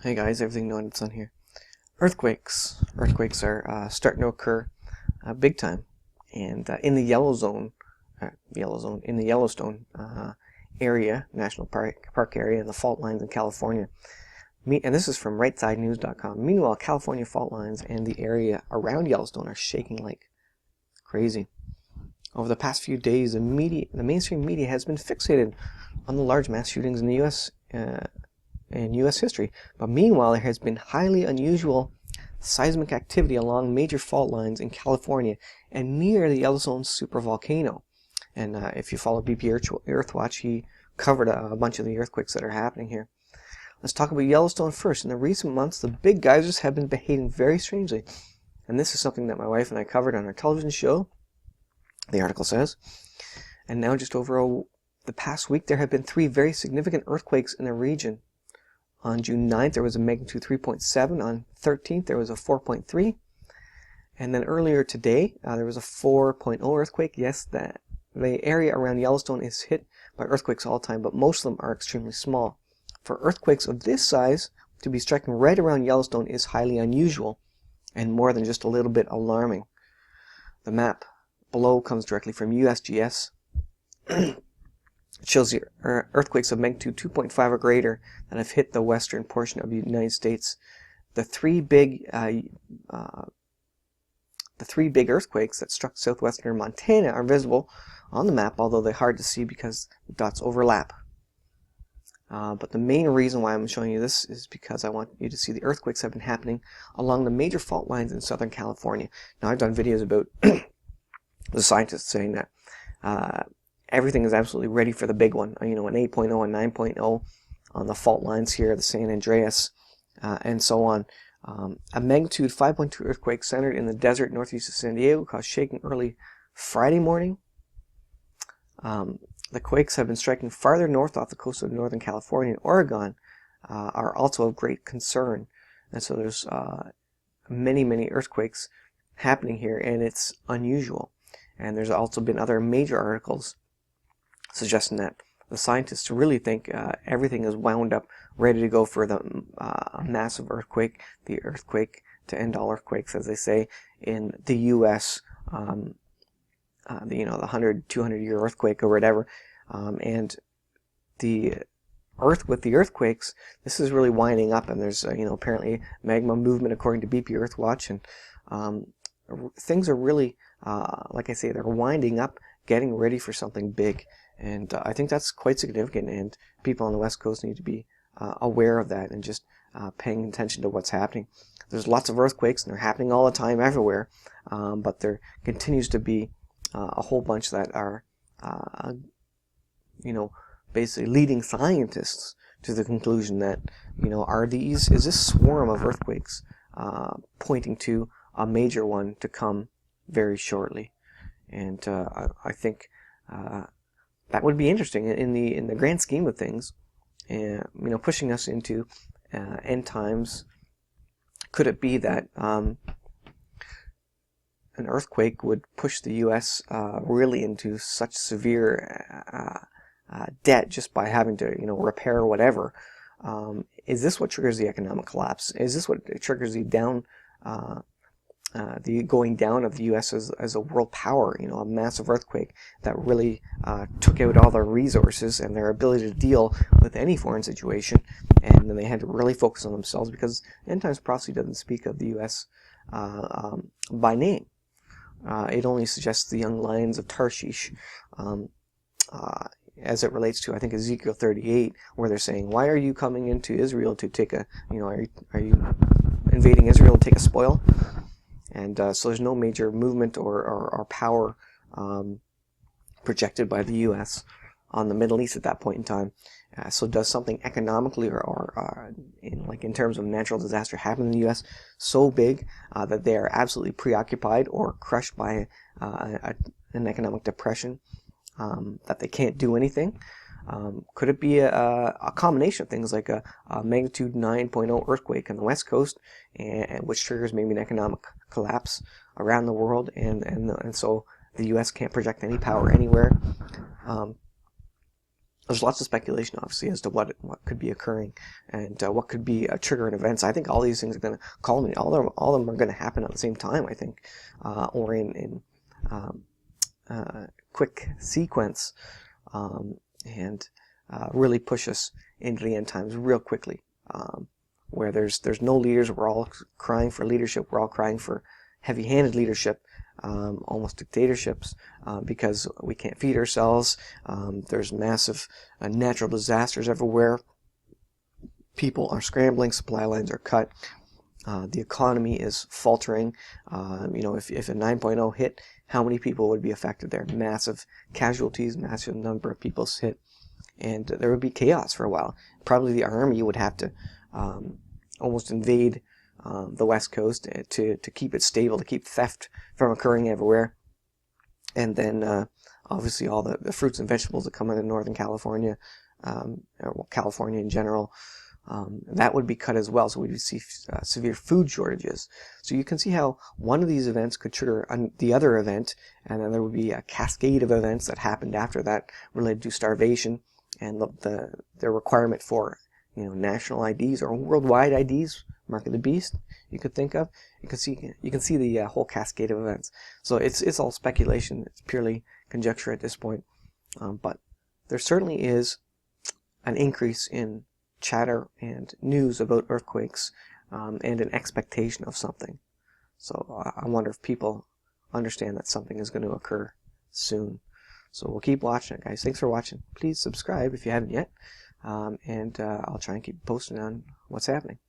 Hey guys, everything known it's on here. Earthquakes. Earthquakes are starting to occur big time, and in the in the Yellowstone area, National Park area, and the fault lines in California. And this is from RightSideNews.com. Meanwhile, California fault lines and the area around Yellowstone are shaking like crazy. Over the past few days, the mainstream media has been fixated on the large mass shootings in the U.S. In U.S. history. But meanwhile, there has been highly unusual seismic activity along major fault lines in California and near the Yellowstone supervolcano. And if you follow BP Earthwatch, he covered a bunch of the earthquakes that are happening here. Let's talk about Yellowstone first. In the recent months, the big geysers have been behaving very strangely. And this is something that my wife and I covered on our television show, the article says. And now just over the past week, there have been 3 very significant earthquakes in the region. On June 9th, there was a magnitude 3.7. On 13th, there was a 4.3. And then earlier today, there was a 4.0 earthquake. Yes, the area around Yellowstone is hit by earthquakes all the time, but most of them are extremely small. For earthquakes of this size to be striking right around Yellowstone is highly unusual and more than just a little bit alarming. The map below comes directly from USGS. It shows the earthquakes of magnitude 2.5 or greater that have hit the western portion of the United States. The three big earthquakes that struck southwestern Montana are visible on the map, although they're hard to see because the dots overlap. But the main reason why I'm showing you this is because I want you to see the earthquakes have been happening along the major fault lines in Southern California. Now, I've done videos about the scientists saying that everything is absolutely ready for the big one. An 8.0 and 9.0 on the fault lines here, the San Andreas, and so on. A magnitude 5.2 earthquake centered in the desert northeast of San Diego caused shaking early Friday morning. The quakes have been striking farther north off the coast of Northern California and Oregon are also of great concern. And so there's many earthquakes happening here, and it's unusual. And there's also been other major articles suggesting that the scientists really think everything is wound up, ready to go for the massive earthquake, the earthquake to end all earthquakes, as they say, in the U.S., the 100, 200-year earthquake or whatever. And the Earth with the earthquakes, this is really winding up, and there's, apparently magma movement according to BP Earthwatch, and things are really, like I say, they're winding up, getting ready for something big. And I think that's quite significant, and people on the West Coast need to be aware of that and just paying attention to what's happening. There's lots of earthquakes, and they're happening all the time everywhere, but there continues to be a whole bunch that are, basically leading scientists to the conclusion that, is this swarm of earthquakes pointing to a major one to come very shortly. And I think that would be interesting in the grand scheme of things, pushing us into end times. Could it be that an earthquake would push the U.S. really into such severe debt just by having to repair whatever? Is this what triggers the economic collapse? Is this what triggers the going down of the U.S. as a world power, a massive earthquake that really took out all their resources and their ability to deal with any foreign situation, and then they had to really focus on themselves, because end times prophecy doesn't speak of the U.S. By name. It only suggests the young lions of Tarshish, as it relates to, I think, Ezekiel 38, where they're saying, why are you coming into Israel to take are you invading Israel to take a spoil? And so there's no major movement or power projected by the U.S. on the Middle East at that point in time. So does something economically or in terms of natural disaster happen in the U.S. so big that they are absolutely preoccupied or crushed by an economic depression that they can't do anything? Could it be a combination of things, like a magnitude 9.0 earthquake on the West Coast, and which triggers maybe an economic collapse around the world, and so the U.S. can't project any power anywhere? there's lots of speculation, obviously, as to what could be occurring and what could be triggering events. I think all these things are going to culminate. All of them are going to happen at the same time, I think, or in quick sequence, and really push us into the end times real quickly, where there's no leaders. We're all crying for leadership. We're all crying for heavy-handed leadership, almost dictatorships, because we can't feed ourselves. There's massive natural disasters everywhere. People are scrambling. Supply lines are cut. The economy is faltering. If a 9.0 hit, how many people would be affected there? Massive casualties, massive number of people hit, and there would be chaos for a while. Probably the army would have to almost invade the West Coast to keep it stable, to keep theft from occurring everywhere. And then obviously all the fruits and vegetables that come out of Northern California, or California in general, that would be cut as well. So we would see severe food shortages. So you can see how one of these events could trigger the other event, and then there would be a cascade of events that happened after that related to starvation and the requirement for national IDs or worldwide IDs, mark of the beast, you could think of. You can see the whole cascade of events. So it's all speculation. It's purely conjecture at this point. But there certainly is an increase in chatter and news about earthquakes, and an expectation of something. So I wonder if people understand that something is going to occur soon. So we'll keep watching it, guys. Thanks for watching. Please subscribe if you haven't yet. And I'll try and keep posting on what's happening.